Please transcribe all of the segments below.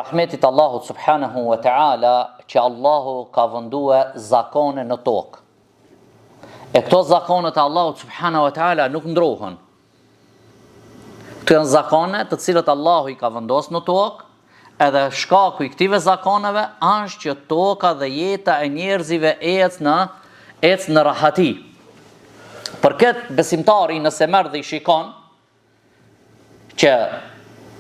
rahmetit Allahut subhanahu wa ta'ala që Allahu ka vëndue zakone në tokë. E këto zakone të Allahut subhanahu wa ta'ala nuk ndrohen. Këto janë zakone të cilët Allahu i ka vendosur në tokë, edhe shkaku i këtive zakoneve është që toka dhe jeta e njerëzive ecë në rahati. Për këtë besimtari nëse merr dhe i shikon që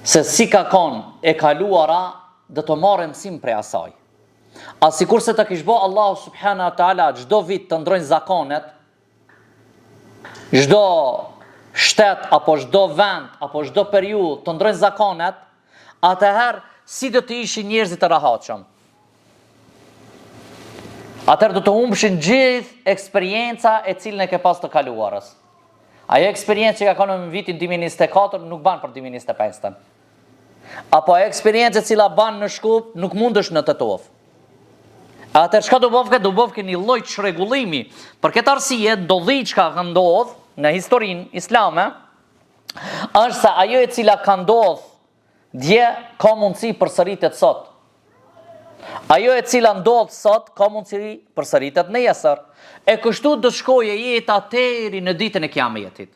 se si ka kon e kaluara, dhe të marrë mësim prej asaj. A sikur se të kishbo Allahu subhanahu wa ta'ala çdo vit të ndrojnë zakonet, çdo shtet apo çdo vend apo çdo periudhë të ndrojnë zakonet, atëherë si do të ishin njerëzit të rahatshëm? Atëherë do të humbshin gjithë eksperienca e cilën e ke pas të kaluarës. Ajo eksperiencë që ka kanë në vitin 2024 nuk ban për 2025. Apo ajo eksperiencë e cila ban në Shkup nuk mundesh në Tetov. Atëherë çka do bëvke? Do bëvke një lloj çrregullimi. Për këtë arsye ndodhi çka ka ndodhur në historinë islame, është se ajo e cila ka ndodhur dje ka mundësi përsëritet sot. Ajo e cila ndodh sot ka mundësi përsëritet në nesër. E kështu do shkojë jeta deri në ditën e Kiametit.